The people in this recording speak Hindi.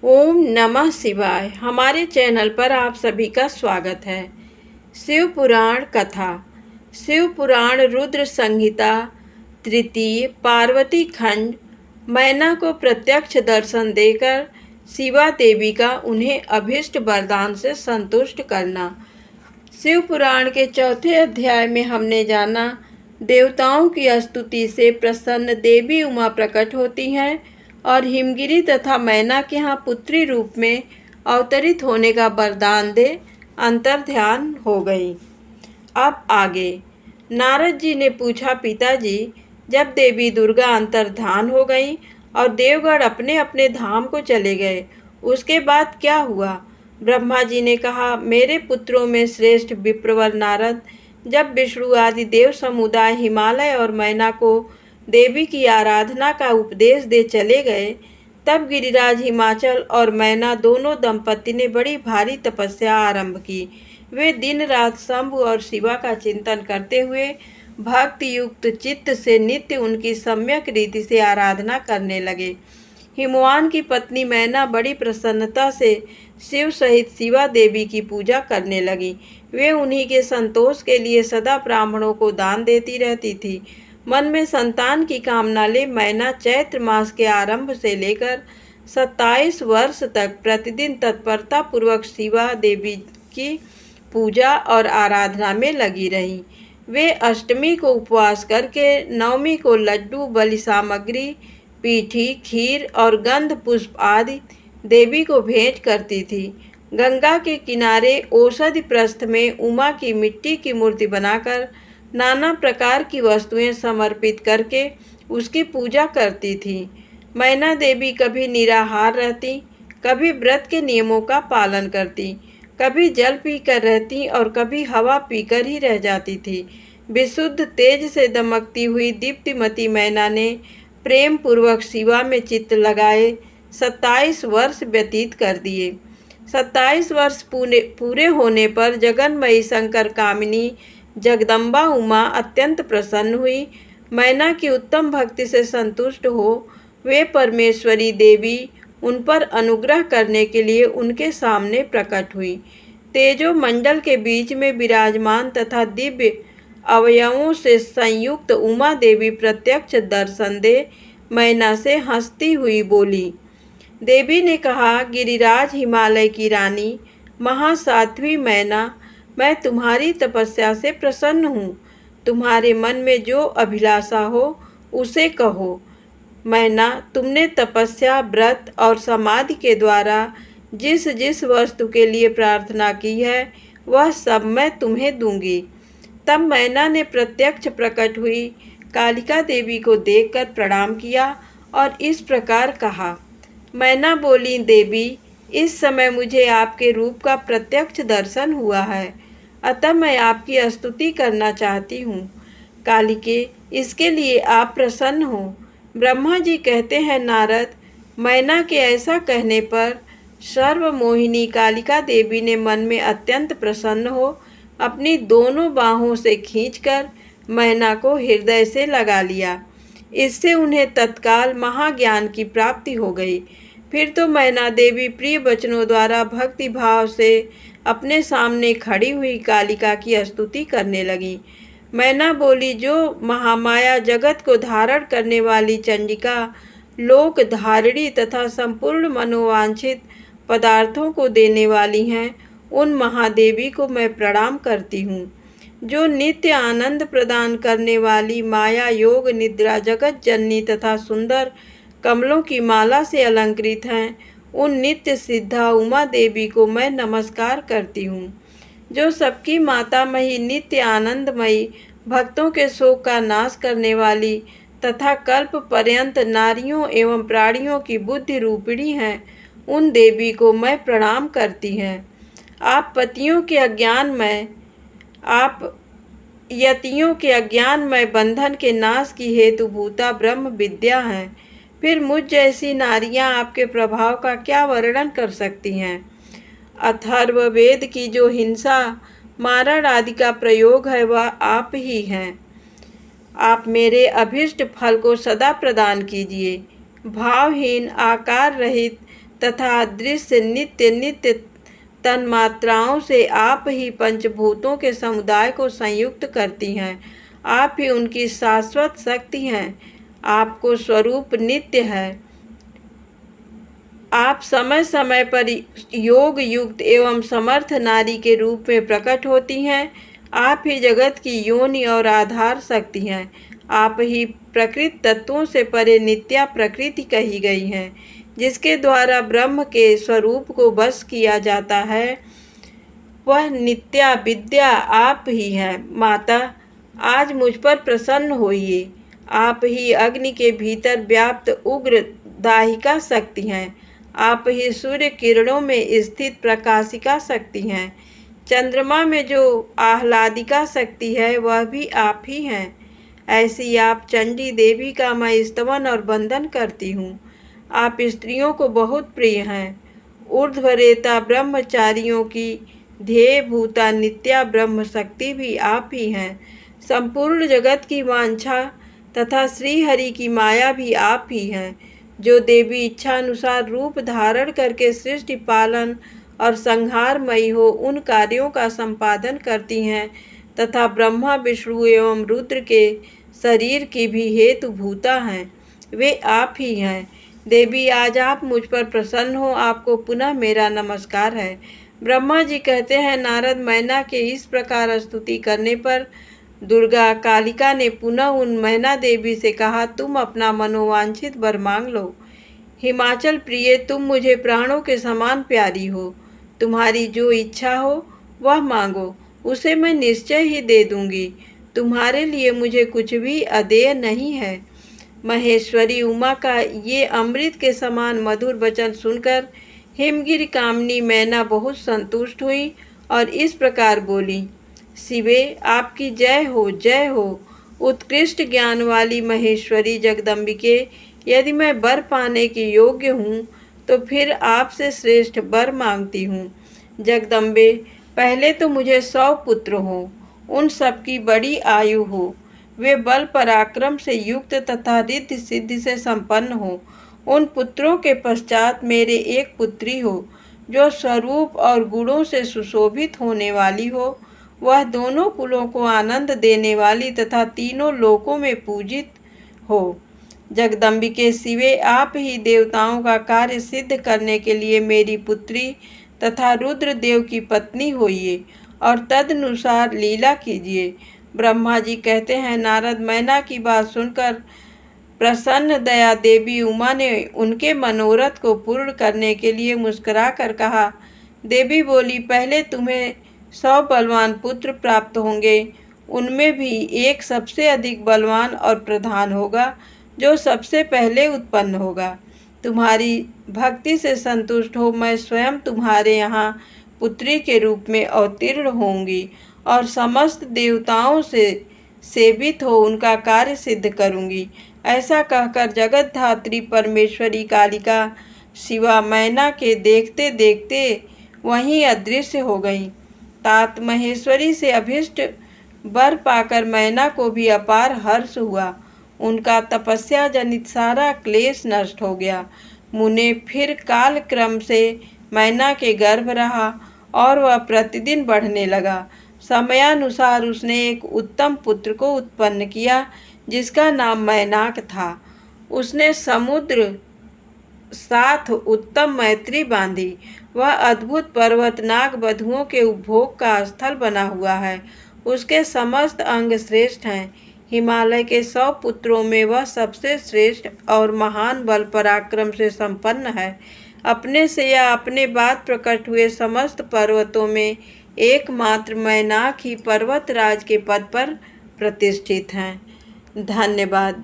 ओम नमः शिवाय। हमारे चैनल पर आप सभी का स्वागत है। शिव पुराण कथा। शिव पुराण रुद्र संहिता तृतीय पार्वती खंड। मैना को प्रत्यक्ष दर्शन देकर शिवा देवी का उन्हें अभिष्ट वरदान से संतुष्ट करना। शिव पुराण के चौथे अध्याय में हमने जाना, देवताओं की स्तुति से प्रसन्न देवी उमा प्रकट होती हैं और हिमगिरी तथा मैना के यहाँ पुत्री रूप में अवतरित होने का वरदान दे अंतर्ध्यान हो गई। अब आगे नारद जी ने पूछा, पिताजी, जब देवी दुर्गा अंतर्धान हो गई और देवगण अपने अपने धाम को चले गए, उसके बाद क्या हुआ? ब्रह्मा जी ने कहा, मेरे पुत्रों में श्रेष्ठ विप्रवर नारद जब विष्णु आदि देव समुदाय हिमालय और मैना को देवी की आराधना का उपदेश दे चले गए, तब गिरिराज हिमाचल और मैना दोनों दंपति ने बड़ी भारी तपस्या आरंभ की। वे दिन रात शंभु और शिवा का चिंतन करते हुए भक्ति युक्त चित्त से नित्य उनकी सम्यक रीति से आराधना करने लगे। हिमवान की पत्नी मैना बड़ी प्रसन्नता से शिव सहित शिवा देवी की पूजा करने लगी। वे उन्हीं के संतोष के लिए सदा ब्राह्मणों को दान देती रहती थी। मन में संतान की कामना ले मैना चैत्र मास के आरंभ से लेकर 27 वर्ष तक प्रतिदिन तत्परता पूर्वक शिवा देवी की पूजा और आराधना में लगी रही। वे अष्टमी को उपवास करके नवमी को लड्डू, बलि सामग्री, पीठी, खीर और गंध पुष्प आदि देवी को भेंट करती थी। गंगा के किनारे औषधि प्रस्थ में उमा की मिट्टी की मूर्ति बनाकर नाना प्रकार की वस्तुएं समर्पित करके उसकी पूजा करती थी। मैना देवी कभी निराहार रहती, कभी व्रत के नियमों का पालन करती, कभी जल पीकर रहती और कभी हवा पीकर ही रह जाती थी। विशुद्ध तेज से दमकती हुई दीप्तिमती मैना ने प्रेम पूर्वक शिवा में चित्त लगाए 27 वर्ष व्यतीत कर दिए। 27 वर्ष पूरे होने पर जगन्मयी शंकर कामिनी जगदम्बा उमा अत्यंत प्रसन्न हुई। मैना की उत्तम भक्ति से संतुष्ट हो वे परमेश्वरी देवी उन पर अनुग्रह करने के लिए उनके सामने प्रकट हुई। तेजो मंडल के बीच में विराजमान तथा दिव्य अवयवों से संयुक्त उमा देवी प्रत्यक्ष दर्शन दे मैना से हंसती हुई बोली। देवी ने कहा, गिरिराज हिमालय की रानी महासाध्वी मैना, मैं तुम्हारी तपस्या से प्रसन्न हूँ। तुम्हारे मन में जो अभिलाषा हो उसे कहो। मैना, तुमने तपस्या, व्रत और समाधि के द्वारा जिस जिस वस्तु के लिए प्रार्थना की है वह सब मैं तुम्हें दूंगी। तब मैना ने प्रत्यक्ष प्रकट हुई कालिका देवी को देखकर प्रणाम किया और इस प्रकार कहा। मैना बोली, देवी, इस समय मुझे आपके रूप का प्रत्यक्ष दर्शन हुआ है, अतः मैं आपकी स्तुति करना चाहती हूँ। कालिके, इसके लिए आप प्रसन्न हो। ब्रह्मा जी कहते हैं, नारद, मैना के ऐसा कहने पर सर्वमोहिनी कालिका देवी ने मन में अत्यंत प्रसन्न हो अपनी दोनों बाहों से खींचकर मैना को हृदय से लगा लिया। इससे उन्हें तत्काल महाज्ञान की प्राप्ति हो गई। फिर तो मैना देवी प्रिय वचनों द्वारा भक्ति भाव से अपने सामने खड़ी हुई कालिका की स्तुति करने लगी। मैना बोली, जो महामाया जगत को धारण करने वाली चंडिका, लोक धारिणी तथा संपूर्ण मनोवांछित पदार्थों को देने वाली हैं, उन महादेवी को मैं प्रणाम करती हूँ। जो नित्य आनंद प्रदान करने वाली माया योग निद्रा जगत जननी तथा सुंदर कमलों की माला से अलंकृत हैं, उन नित्य सिद्धा उमा देवी को मैं नमस्कार करती हूँ। जो सबकी मातामही, नित्य आनंदमयी, भक्तों के शोक का नाश करने वाली तथा कल्प पर्यंत नारियों एवं प्राणियों की बुद्धि रूपिणी हैं, उन देवी को मैं प्रणाम करती हैं। आप यतियों के अज्ञानमय बंधन के नाश की हेतुभूता ब्रह्म विद्या हैं। फिर मुझ जैसी नारियां आपके प्रभाव का क्या वर्णन कर सकती हैं। अथर्ववेद की जो हिंसा, मारण आदि का प्रयोग है वह आप ही हैं। आप मेरे अभीष्ट फल को सदा प्रदान कीजिए। भावहीन, आकार रहित, तथा अदृश्य नित्य नित्य तन्मात्राओं से आप ही पंचभूतों के समुदाय को संयुक्त करती हैं। आप ही उनकी शाश्वत शक्ति हैं। आपको स्वरूप नित्य है। आप समय समय पर योग युक्त एवं समर्थ नारी के रूप में प्रकट होती हैं। आप ही जगत की योनि और आधार शक्ति हैं। आप ही प्रकृत तत्वों से परे नित्या प्रकृति कही गई हैं, जिसके द्वारा ब्रह्म के स्वरूप को वश किया जाता है। वह नित्या विद्या आप ही हैं। माता, आज मुझ पर प्रसन्न होइए। आप ही अग्नि के भीतर व्याप्त उग्र दाहिका शक्ति हैं। आप ही सूर्य किरणों में स्थित प्रकाशिका शक्ति हैं। चंद्रमा में जो आह्लादिका शक्ति है वह भी आप ही हैं। ऐसी आप चंडी देवी का मैं स्तवन और वंदन करती हूँ। आप स्त्रियों को बहुत प्रिय हैं। ऊर्ध्वरेता ब्रह्मचारियों की ध्येय भूता नित्या ब्रह्म शक्ति भी आप ही हैं। संपूर्ण जगत की वांछा तथा श्री हरि की माया भी आप ही हैं, जो देवी इच्छा अनुसार रूप धारण करके सृष्टि पालन और संहारमयी हो उन कार्यों का संपादन करती हैं तथा ब्रह्मा विष्णु एवं रुद्र के शरीर की भी हेतु भूता हैं। वे आप ही हैं। देवी, आज आप मुझ पर प्रसन्न हो, आपको पुनः मेरा नमस्कार है। ब्रह्मा जी कहते हैं, नारद, मैना के इस प्रकार स्तुति करने पर दुर्गा कालिका ने पुनः उन मैना देवी से कहा, तुम अपना मनोवांछित वर मांग लो। हिमाचल प्रिय, तुम मुझे प्राणों के समान प्यारी हो। तुम्हारी जो इच्छा हो वह मांगो, उसे मैं निश्चय ही दे दूंगी। तुम्हारे लिए मुझे कुछ भी अदेय नहीं है। महेश्वरी उमा का ये अमृत के समान मधुर वचन सुनकर हिमगिरी कामनी मैना बहुत संतुष्ट हुई और इस प्रकार बोली, शिवे, आपकी जय हो, जय हो। उत्कृष्ट ज्ञान वाली महेश्वरी जगदम्बिके, यदि मैं वर पाने के योग्य हूँ तो फिर आपसे श्रेष्ठ वर मांगती हूँ। जगदम्बे, पहले तो मुझे 100 पुत्र हों, उन सबकी बड़ी आयु हो, वे बल पराक्रम से युक्त तथा रिद्धि सिद्धि से संपन्न हो। उन पुत्रों के पश्चात मेरे एक पुत्री हो, जो स्वरूप और गुणों से सुशोभित होने वाली हो। वह दोनों कुलों को आनंद देने वाली तथा तीनों लोकों में पूजित हो। जगदम्बिके शिवे, आप ही देवताओं का कार्य सिद्ध करने के लिए मेरी पुत्री तथा रुद्रदेव की पत्नी होइए और तदनुसार लीला कीजिए। ब्रह्मा जी कहते हैं, नारद, मैना की बात सुनकर प्रसन्न दया देवी उमा ने उनके मनोरथ को पूर्ण करने के लिए मुस्कुरा कर कहा। देवी बोली, पहले तुम्हें 100 बलवान पुत्र प्राप्त होंगे। उनमें भी एक सबसे अधिक बलवान और प्रधान होगा, जो सबसे पहले उत्पन्न होगा। तुम्हारी भक्ति से संतुष्ट हो मैं स्वयं तुम्हारे यहाँ पुत्री के रूप में अवतीर्ण होंगी और समस्त देवताओं से सेवित हो उनका कार्य सिद्ध करूँगी। ऐसा कहकर जगत धात्री परमेश्वरी कालिका शिवा मैना के देखते देखते वहीं अदृश्य हो गई। तात महेश्वरी से अभिष्ट वर पाकर मैना को भी अपार हर्ष हुआ। उनका तपस्या जनित सारा क्लेश नष्ट हो गया। मुने फिर काल क्रम से मैना के गर्भ रहा और वह प्रतिदिन बढ़ने लगा। समयानुसार उसने एक उत्तम पुत्र को उत्पन्न किया, जिसका नाम मैनाक था। उसने समुद्र साथ उत्तम मैत्री बांधी। वह अद्भुत पर्वत नाग बधुओं के उपभोग का स्थल बना हुआ है। उसके समस्त अंग श्रेष्ठ हैं। हिमालय के 100 पुत्रों में वह सबसे श्रेष्ठ और महान बल पराक्रम से संपन्न है। अपने से या अपने बाद प्रकट हुए समस्त पर्वतों में एकमात्र मैनाक ही पर्वतराज के पद पर प्रतिष्ठित हैं। धन्यवाद।